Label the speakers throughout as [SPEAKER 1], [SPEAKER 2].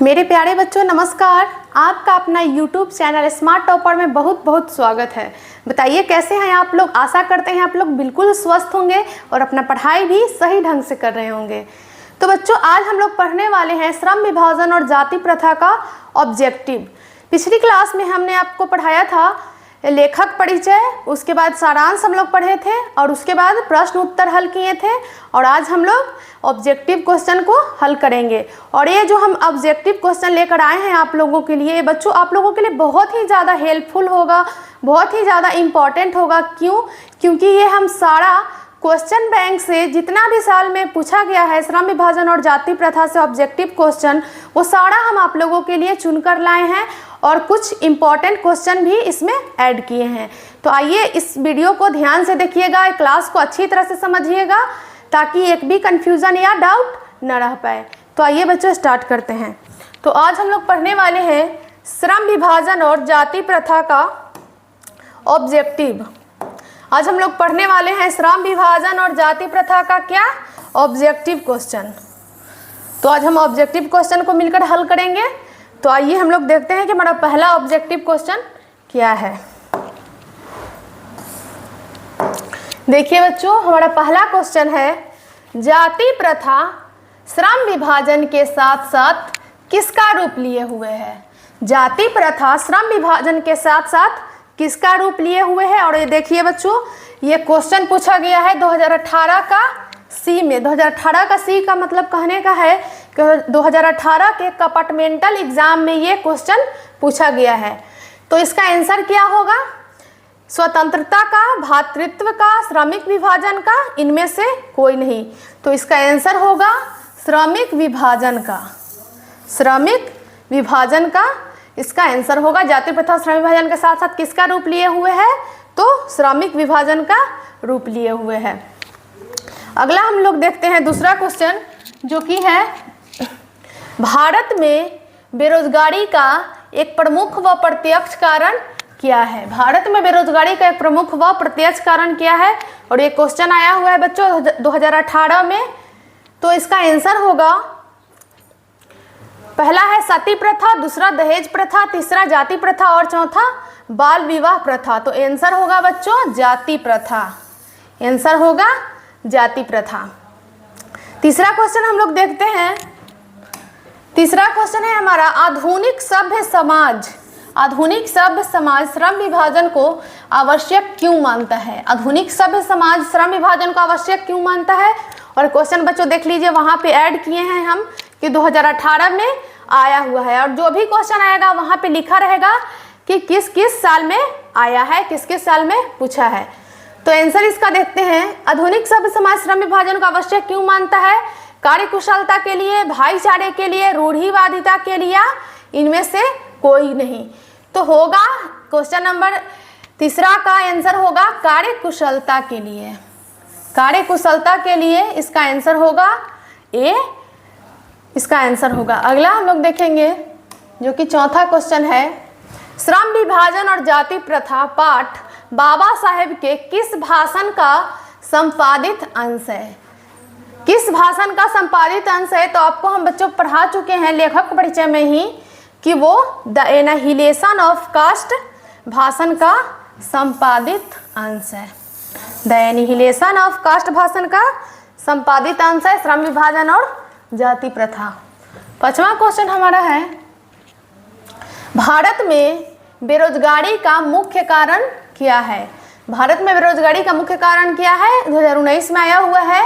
[SPEAKER 1] मेरे प्यारे बच्चों नमस्कार। आपका अपना YouTube चैनल स्मार्ट टॉपर में बहुत बहुत स्वागत है। बताइए कैसे हैं आप लोग। आशा करते हैं आप लोग बिल्कुल स्वस्थ होंगे और अपना पढ़ाई भी सही ढंग से कर रहे होंगे। तो बच्चों आज हम लोग पढ़ने वाले हैं श्रम विभाजन और जाति प्रथा का ऑब्जेक्टिव। पिछली क्लास में हमने आपको पढ़ाया था लेखक परिचय, उसके बाद सारांश हम लोग पढ़े थे और उसके बाद प्रश्न उत्तर हल किए थे। और आज हम लोग ऑब्जेक्टिव क्वेश्चन को हल करेंगे। और ये जो हम ऑब्जेक्टिव क्वेश्चन लेकर आए हैं आप लोगों के लिए, बच्चों आप लोगों के लिए बहुत ही ज़्यादा हेल्पफुल होगा, बहुत ही ज़्यादा इम्पॉर्टेंट होगा। क्यों? क्योंकि ये हम सारा क्वेश्चन बैंक से जितना भी साल में पूछा गया है श्रम विभाजन और जाति प्रथा से ऑब्जेक्टिव क्वेश्चन, वो सारा हम आप लोगों के लिए चुनकर लाए हैं और कुछ इम्पॉर्टेंट क्वेश्चन भी इसमें ऐड किए हैं। तो आइए इस वीडियो को ध्यान से देखिएगा, क्लास को अच्छी तरह से समझिएगा ताकि एक भी कन्फ्यूज़न या डाउट न रह पाए। तो आइए बच्चों स्टार्ट करते हैं। तो आज हम लोग पढ़ने वाले हैं श्रम विभाजन और जाति प्रथा का ऑब्जेक्टिव। आज हम लोग पढ़ने वाले हैं श्रम विभाजन और जाति प्रथा का क्या ऑब्जेक्टिव क्वेश्चन। तो आज हम ऑब्जेक्टिव क्वेश्चन को मिलकर हल करेंगे। तो आइए हम लोग देखते हैं कि हमारा पहला ऑब्जेक्टिव क्वेश्चन क्या है। देखिए बच्चों, हमारा पहला क्वेश्चन है जाति प्रथा श्रम विभाजन के साथ साथ किसका रूप लिए हुए है। जाति प्रथा श्रम विभाजन के साथ साथ किसका रूप लिए हुए है। और ये देखिए बच्चों, ये क्वेश्चन पूछा गया है 2018 का सी में। 2018 का सी का मतलब कहने का है कि 2018 के कंपार्टमेंटल एग्जाम में ये क्वेश्चन पूछा गया है। तो इसका आंसर क्या होगा? स्वतंत्रता का, भातृत्व का, श्रमिक विभाजन का, इनमें से कोई नहीं। तो इसका आंसर होगा श्रमिक विभाजन का। श्रमिक विभाजन का इसका आंसर होगा। जाति प्रथा श्रम विभाजन के साथ साथ किसका रूप लिए हुए है? तो श्रमिक विभाजन का रूप लिए हुए है। अगला हम लोग देखते हैं दूसरा क्वेश्चन, जो कि है भारत में बेरोजगारी का एक प्रमुख व प्रत्यक्ष कारण क्या है। भारत में बेरोजगारी का एक प्रमुख व प्रत्यक्ष कारण क्या है। और ये क्वेश्चन आया हुआ है बच्चों 2018 में। तो इसका आंसर होगा, पहला है सती प्रथा, दूसरा दहेज प्रथा, तीसरा जाति प्रथा और चौथा बाल विवाह प्रथा। तो आंसर होगा बच्चों जाति प्रथा। आंसर होगा जाति प्रथा। तीसरा क्वेश्चन हम लोग देखते हैं। तीसरा क्वेश्चन है हमारा आधुनिक सभ्य समाज। आधुनिक सभ्य समाज श्रम विभाजन को आवश्यक क्यों मानता है। आधुनिक सभ्य समाज श्रम विभाजन को आवश्यक क्यों मानता है। और क्वेश्चन बच्चों देख लीजिए, वहाँ पे ऐड किए हैं हम कि 2018 में आया हुआ है। और जो भी क्वेश्चन आएगा वहाँ पे लिखा रहेगा कि किस किस साल में आया है, किस किस साल में पूछा है। तो आंसर इसका देखते हैं। आधुनिक सभ्य समाज श्रम विभाजन को आवश्यक क्यों मानता है? कार्यकुशलता के लिए, भाईचारे के लिए, रूढ़िवादिता के लिए, इनमें से कोई नहीं। तो होगा क्वेश्चन नंबर तीसरा का आंसर होगा कार्यकुशलता के लिए। कार्यकुशलता के लिए इसका आंसर होगा ए। इसका आंसर होगा। अगला हम लोग देखेंगे जो कि चौथा क्वेश्चन है श्रम विभाजन और जाति प्रथा पाठ बाबा साहेब के किस भाषण का संपादित अंश है। किस भाषण का संपादित अंश है? तो आपको हम बच्चों पढ़ा चुके हैं लेखक परिचय में ही कि वो द एनाहिलेशन ऑफ कास्ट भाषण का संपादित अंश है। द एनाहिलेशन ऑफ कास्ट भाषण का संपादित अंश है श्रम विभाजन और जाति प्रथा। पांचवा क्वेश्चन हमारा है भारत में बेरोजगारी का मुख्य कारण क्या है। भारत में बेरोजगारी का मुख्य कारण क्या है? 2019 में आया हुआ है।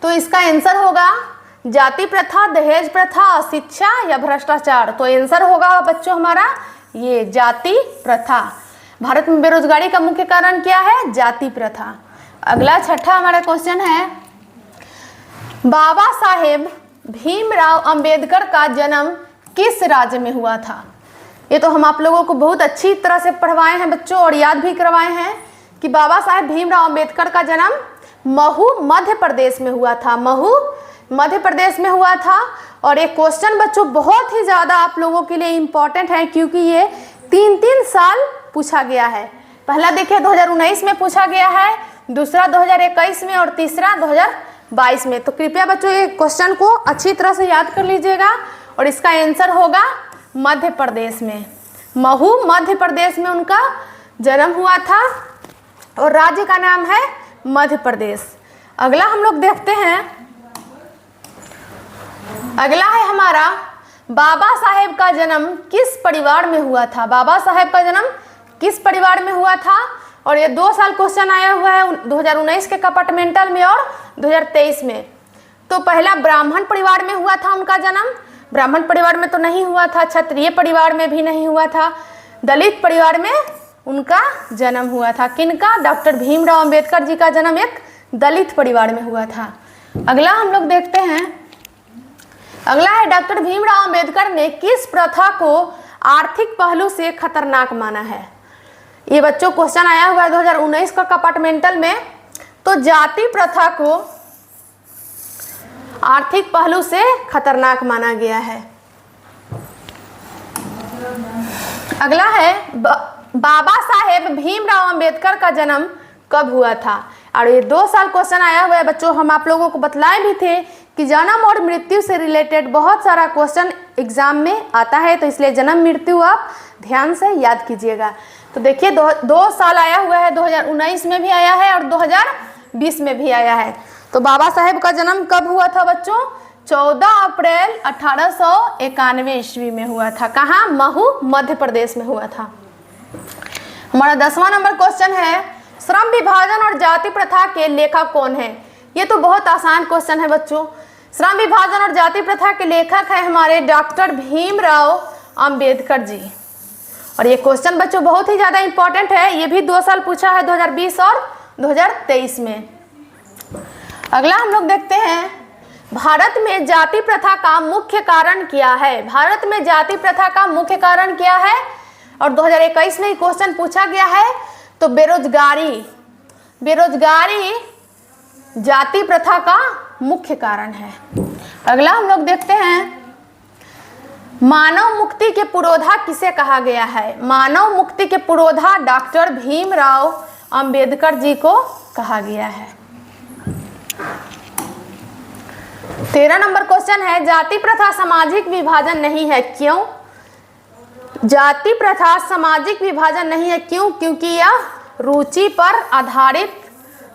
[SPEAKER 1] तो इसका आंसर होगा जाति प्रथा, दहेज प्रथा, अशिक्षा या भ्रष्टाचार। तो आंसर होगा बच्चों हमारा ये जाति प्रथा। भारत में बेरोजगारी का मुख्य कारण क्या है? जाति प्रथा। अगला छठा हमारा क्वेश्चन है बाबा साहेब भीमराव अंबेडकर का जन्म किस राज्य में हुआ था। ये तो हम आप लोगों को बहुत अच्छी तरह से पढ़वाए हैं बच्चों और याद भी करवाए हैं कि बाबा साहेब भीमराव अंबेडकर का जन्म महू मध्य प्रदेश में हुआ था। महू मध्य प्रदेश में हुआ था। और ये क्वेश्चन बच्चों बहुत ही ज़्यादा आप लोगों के लिए इम्पॉर्टेंट है क्योंकि ये 3 साल पूछा गया है। पहला देखिए 2019 में पूछा गया है, दूसरा 2021 में और तीसरा 2022 में। तो कृपया बच्चों ये क्वेश्चन को अच्छी तरह से याद कर लीजिएगा और इसका आंसर होगा मध्य प्रदेश में। महू मध्य प्रदेश में उनका जन्म हुआ था और राज्य का नाम है मध्य प्रदेश। अगला हम लोग देखते हैं, अगला है हमारा बाबा साहेब का जन्म किस परिवार में हुआ था। बाबा साहेब का जन्म किस परिवार में हुआ था, और ये 2 साल क्वेश्चन आया हुआ है 2019 के कंपार्टमेंटल में और 2023 में। तो पहला ब्राह्मण परिवार में हुआ था उनका जन्म, ब्राह्मण परिवार में तो नहीं हुआ था, क्षत्रिय परिवार में भी नहीं हुआ था, दलित परिवार में उनका जन्म हुआ था। किनका? डॉक्टर भीमराव अंबेडकर जी का जन्म एक दलित परिवार में हुआ था। अगला हम लोग देखते हैं, अगला है डॉक्टर भीमराव अंबेडकर ने किस प्रथा को आर्थिक पहलू से खतरनाक माना है। ये बच्चों क्वेश्चन आया हुआ है 2019 का कंपार्टमेंटल में। तो जाति प्रथा को आर्थिक पहलू से खतरनाक माना गया है। अगला है बाबा साहेब भीमराव अंबेडकर का जन्म कब हुआ था। और ये 2 साल क्वेश्चन आया हुआ है बच्चों। हम आप लोगों को बतलाए भी थे कि जन्म और मृत्यु से रिलेटेड बहुत सारा क्वेश्चन एग्जाम में आता है, तो इसलिए जन्म मृत्यु आप ध्यान से याद कीजिएगा। तो देखिए 2 साल आया हुआ है, 2019 में भी आया है और 2020 में भी आया है। तो बाबा साहेब का जन्म कब हुआ था बच्चों? 14 अप्रैल 1891 ईस्वी में हुआ था। कहाँ? महू मध्य प्रदेश में हुआ था। हमारा 10वां नंबर क्वेश्चन है, श्रम विभाजन और जाति प्रथा के लेखक कौन है। ये तो बहुत आसान क्वेश्चन है बच्चों। श्रम विभाजन और जाति प्रथा के लेखक है हमारे डॉक्टर भीमराव अंबेडकर जी। और ये क्वेश्चन बच्चों बहुत ही ज़्यादा इंपॉर्टेंट है, ये भी 2 साल पूछा है 2020 और 2023 में। अगला हम लोग देखते हैं, भारत में जाति प्रथा का मुख्य कारण क्या है। भारत में जाति प्रथा का मुख्य कारण क्या है, और 2021 में क्वेश्चन पूछा गया है। तो बेरोजगारी, बेरोजगारी जाति प्रथा का मुख्य कारण है। अगला हम लोग देखते हैं, मानव मुक्ति के पुरोधा किसे कहा गया है। मानव मुक्ति के पुरोधा डॉक्टर भीमराव अंबेडकर जी को कहा गया है। 13 नंबर क्वेश्चन है, जाति प्रथा सामाजिक विभाजन नहीं है, क्यों। जाति प्रथा सामाजिक विभाजन नहीं है, क्यों? क्योंकि यह रुचि पर आधारित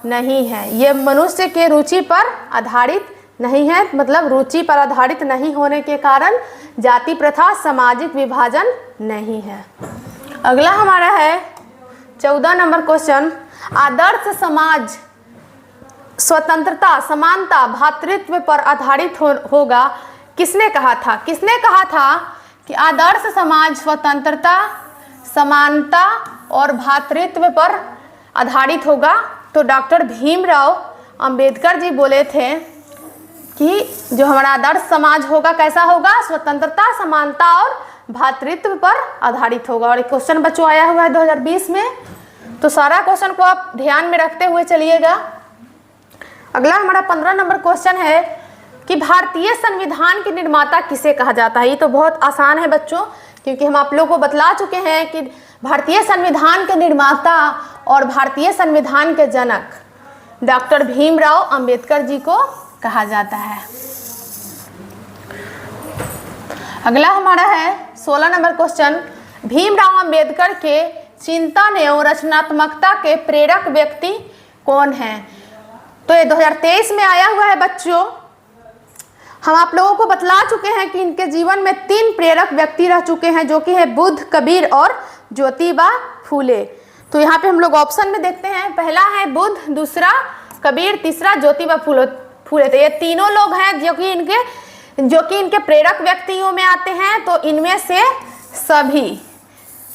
[SPEAKER 1] नहीं है। ये मनुष्य के रुचि पर आधारित नहीं है, मतलब रुचि पर आधारित नहीं होने के कारण जाति प्रथा सामाजिक विभाजन नहीं है। अगला हमारा है 14 नंबर क्वेश्चन, आदर्श समाज स्वतंत्रता, समानता, भ्रातृत्व पर आधारित होगा, किसने कहा था। किसने कहा था कि आदर्श समाज स्वतंत्रता, समानता और भ्रातृत्व पर आधारित होगा। तो डॉक्टर भीमराव अंबेडकर जी बोले थे कि जो हमारा आदर्श समाज होगा कैसा होगा, स्वतंत्रता, समानता और भ्रातृत्व पर आधारित होगा। और एक क्वेश्चन बच्चों आया हुआ है 2020 में, तो सारा क्वेश्चन को आप ध्यान में रखते हुए चलिएगा। अगला हमारा 15 नंबर क्वेश्चन है कि भारतीय संविधान के निर्माता किसे कहा जाता है। ये तो बहुत आसान है बच्चों, क्योंकि हम आप लोगों को बतला चुके हैं कि भारतीय संविधान के निर्माता और भारतीय संविधान के जनक डॉक्टर भीमराव अंबेडकर जी को कहा जाता है। अगला हमारा है 16 नंबर क्वेश्चन, भीमराव अंबेडकर के चिंतन एवं रचनात्मकता के प्रेरक व्यक्ति कौन हैं। तो ये 2023 में आया हुआ है बच्चों। हम आप लोगों को बतला चुके हैं कि इनके जीवन में 3 प्रेरक व्यक्ति रह चुके हैं, जो कि है बुद्ध, कबीर और ज्योतिबा फूले। तो यहाँ पे हम लोग ऑप्शन में देखते हैं, पहला है बुद्ध, दूसरा कबीर, तीसरा ज्योतिबा फूले। तो ये तीनों लोग हैं जो कि इनके प्रेरक व्यक्तियों में आते हैं। तो इनमें से सभी,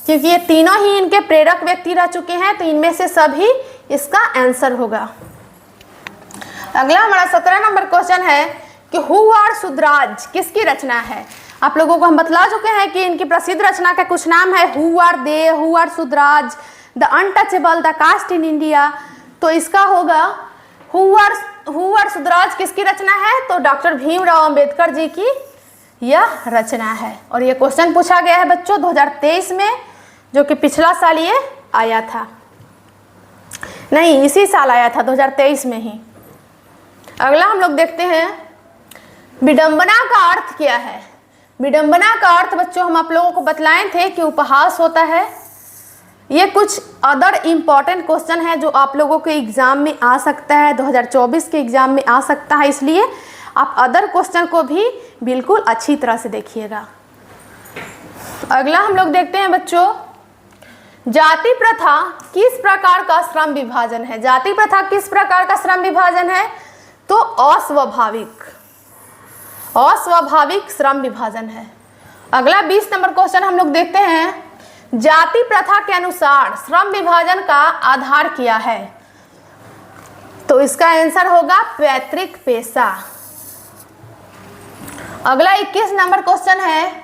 [SPEAKER 1] क्योंकि ये तीनों ही इनके प्रेरक व्यक्ति रह चुके हैं, तो इनमें से सभी इसका आंसर होगा। अगला हमारा 17 नंबर क्वेश्चन है कि हु आर सुधराज किसकी रचना है। आप लोगों को हम बतला चुके हैं कि इनकी प्रसिद्ध रचना के कुछ नाम है, who are they, who are Shudras, the untouchable, the caste in India. तो इसका होगा हु आर सुधराज किसकी रचना है, तो डॉक्टर भीमराव अंबेडकर जी की यह रचना है। और ये क्वेश्चन पूछा गया है बच्चों 2023 में, जो कि पिछला साल ये आया था, नहीं इसी साल आया था 2023 में ही। अगला हम लोग देखते हैं, विडंबना का अर्थ क्या है। विडंबना का अर्थ बच्चों हम आप लोगों को बतलाए थे कि उपहास होता है। ये कुछ अदर इम्पॉर्टेंट क्वेश्चन है जो आप लोगों के एग्जाम में आ सकता है, 2024 के एग्जाम में आ सकता है, इसलिए आप अदर क्वेश्चन को भी बिल्कुल अच्छी तरह से देखिएगा। अगला हम लोग देखते हैं बच्चों, जाति प्रथा किस प्रकार का श्रम विभाजन है। जाति प्रथा किस प्रकार का श्रम विभाजन है? तो अस्वाभाविक श्रम विभाजन है। अगला 20 नंबर क्वेश्चन हम लोग देखते हैं, जाति प्रथा के अनुसार श्रम विभाजन का आधार क्या है? तो इसका आंसर होगा पैतृक पेशा। अगला 21 नंबर क्वेश्चन है,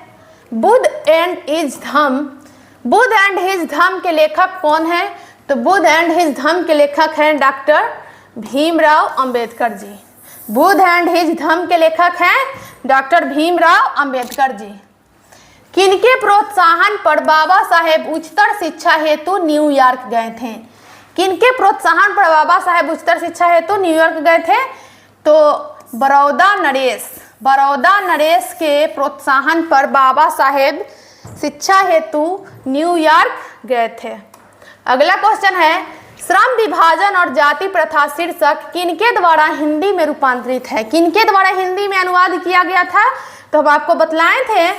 [SPEAKER 1] Buddha and his Dhamma. Buddha and his Dhamma के लेखक कौन है? तो बुद्ध एंड हिज धम्म के लेखक हैं doctor Bhimrao Ambedkar ji. Buddha and his Dhamma के लेखक हैं डॉक्टर भीमराव अंबेडकर जी। किनके प्रोत्साहन पर बाबा साहेब उच्चतर शिक्षा हेतु न्यूयॉर्क गए थे? किनके प्रोत्साहन पर बाबा साहेब उच्चतर शिक्षा हेतु न्यूयॉर्क गए थे? तो बड़ौदा नरेश के प्रोत्साहन पर बाबा साहेब शिक्षा हेतु न्यूयॉर्क गए थे। अगला क्वेश्चन है, श्रम विभाजन और जाति प्रथा शीर्षक किनके द्वारा हिंदी में रूपांतरित है? किनके द्वारा हिंदी में अनुवाद किया गया था? तो हम आपको बतलाए थे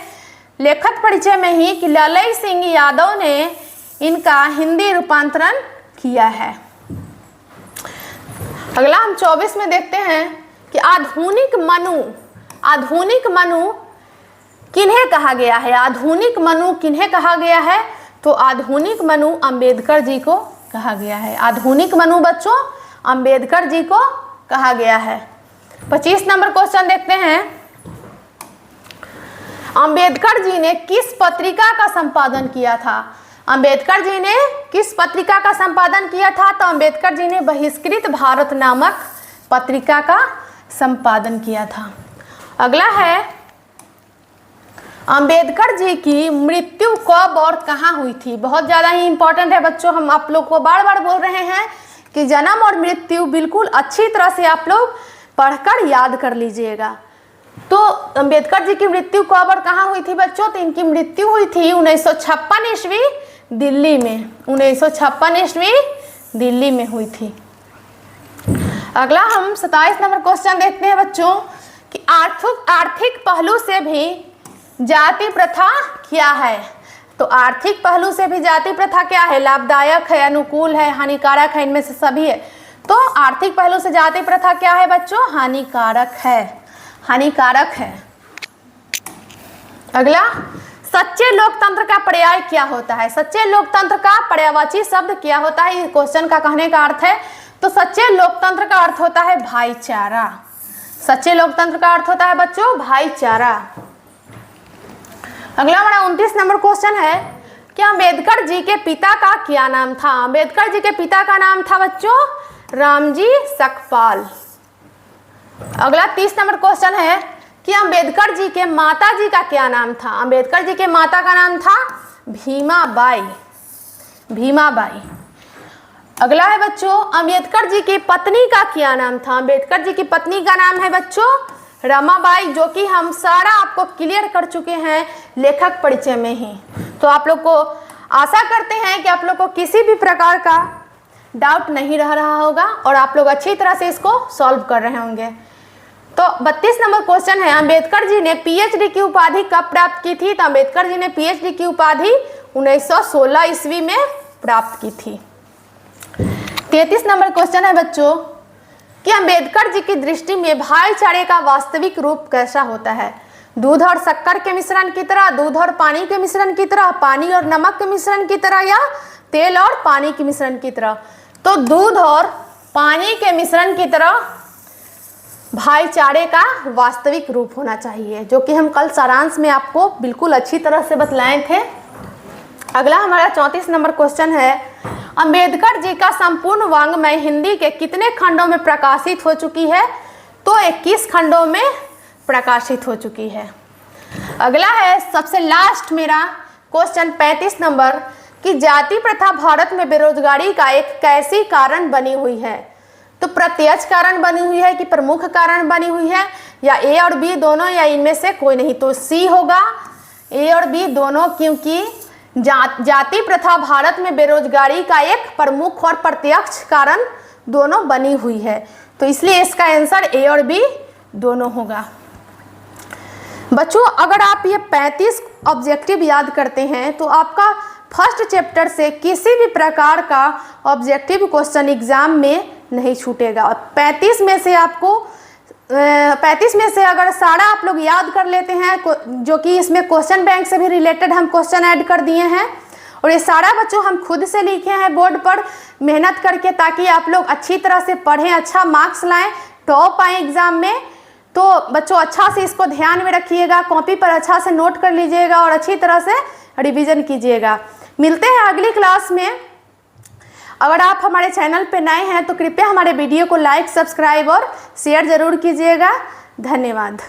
[SPEAKER 1] लेखक परिचय में ही कि ललई सिंह यादव ने इनका हिंदी रूपांतरण किया है। अगला हम 24 में देखते हैं कि आधुनिक मनु किन्हें कहा गया है? आधुनिक मनु किन्हें कहा गया है? तो आधुनिक मनु अंबेडकर जी को कहा गया है। आधुनिक मनु बच्चों अंबेडकर जी को कहा गया है। 25 नंबर क्वेश्चन देखते हैं, अंबेडकर जी ने किस पत्रिका का संपादन किया था? अंबेडकर जी ने किस पत्रिका का संपादन किया था? तो अंबेडकर जी ने बहिष्कृत भारत नामक पत्रिका का संपादन किया था। अगला है, अंबेडकर जी की मृत्यु कब और कहाँ हुई थी? बहुत ज़्यादा ही इंपॉर्टेंट है बच्चों, हम आप लोग को बार बार बोल रहे हैं कि जन्म और मृत्यु बिल्कुल अच्छी तरह से आप लोग पढ़कर याद कर लीजिएगा। तो अंबेडकर जी की मृत्यु कब और कहाँ हुई थी बच्चों? तो इनकी मृत्यु हुई थी 1956 ईस्वी दिल्ली में। 1956 ईस्वी दिल्ली में हुई थी। अगला हम 27 नंबर क्वेश्चन देखते हैं बच्चों कि आर्थिक पहलू से भी जाति प्रथा क्या है? तो आर्थिक पहलू से भी जाति प्रथा क्या है? लाभदायक है, अनुकूल है, हानिकारक है, इनमें से सभी है। तो आर्थिक पहलू से जाति प्रथा क्या है बच्चों? हानिकारक है। अगला, सच्चे लोकतंत्र का पर्याय क्या होता है? सच्चे लोकतंत्र का पर्यायवाची शब्द क्या होता है? इस क्वेश्चन का कहने का अर्थ है, तो सच्चे लोकतंत्र का अर्थ होता है भाईचारा। सच्चे लोकतंत्र का अर्थ होता है बच्चों भाईचारा। अगला हमारा 29 नंबर क्वेश्चन है कि अंबेडकर जी के पिता का क्या नाम था? अंबेडकर जी के पिता का नाम था बच्चों रामजी सकपाल। अगला 30 नंबर क्वेश्चन है कि अंबेडकर जी के माता जी का क्या नाम था? अंबेडकर जी के माता का नाम था भीमाबाई। अगला है बच्चों, अंबेडकर जी की पत्नी का क्या नाम था? अंबेडकर जी की पत्नी का नाम है बच्चों रमाबाई, जो कि हम सारा आपको क्लियर कर चुके हैं लेखक परिचय में ही। तो आप लोग को आशा करते हैं कि आप लोग को किसी भी प्रकार का डाउट नहीं रह रहा होगा और आप लोग अच्छी तरह से इसको सॉल्व कर रहे होंगे। तो 32 नंबर क्वेश्चन है, अंबेडकर जी ने पीएचडी की उपाधि कब प्राप्त की थी? तो अंबेडकर जी ने पीएचडी की उपाधि 1916 ईस्वी में प्राप्त की थी। 33 नंबर क्वेश्चन है बच्चों कि अंबेडकर जी की दृष्टि में भाईचारे का वास्तविक रूप कैसा होता है? दूध और शक्कर के मिश्रण की तरह, दूध और पानी के मिश्रण की तरह, पानी और नमक के मिश्रण की तरह, या तेल और पानी के मिश्रण की तरह? तो दूध और पानी के मिश्रण की तरह भाईचारे का वास्तविक रूप होना चाहिए, जो कि हम कल सारांश में आपको बिल्कुल अच्छी तरह से बतलाए थे। अगला हमारा 34 नंबर क्वेश्चन है, अंबेडकर जी का संपूर्ण वाङ्मय हिंदी के कितने खंडों में प्रकाशित हो चुकी है? तो 21 खंडों में प्रकाशित हो चुकी है। अगला है सबसे लास्ट मेरा क्वेश्चन 35 नंबर कि जाति प्रथा भारत में बेरोजगारी का एक कैसी कारण बनी हुई है? तो प्रत्यक्ष कारण बनी हुई है कि प्रमुख कारण बनी हुई है, या ए और बी दोनों, या इनमें से कोई नहीं। तो सी होगा, ए और बी दोनों, क्योंकि जाति प्रथा भारत में बेरोजगारी का एक प्रमुख और प्रत्यक्ष कारण दोनों बनी हुई है। तो इसलिए इसका आंसर ए और बी दोनों होगा। बच्चों अगर आप ये 35 ऑब्जेक्टिव याद करते हैं तो आपका फर्स्ट चैप्टर से किसी भी प्रकार का ऑब्जेक्टिव क्वेश्चन एग्जाम में नहीं छूटेगा। और 35 में से आपको 35 में से अगर सारा आप लोग याद कर लेते हैं, जो कि इसमें क्वेश्चन बैंक से भी रिलेटेड हम क्वेश्चन ऐड कर दिए हैं, और ये सारा बच्चों हम खुद से लिखे हैं बोर्ड पर मेहनत करके, ताकि आप लोग अच्छी तरह से पढ़ें, अच्छा मार्क्स लाएं, टॉप आए एग्जाम में। तो बच्चों अच्छा से इसको ध्यान में रखिएगा, कॉपी पर अच्छा से नोट कर लीजिएगा और अच्छी तरह से रिवीजन कीजिएगा। मिलते हैं अगली क्लास में। अगर आप हमारे चैनल पर नए हैं तो कृपया हमारे वीडियो को लाइक, सब्सक्राइब और शेयर ज़रूर कीजिएगा। धन्यवाद।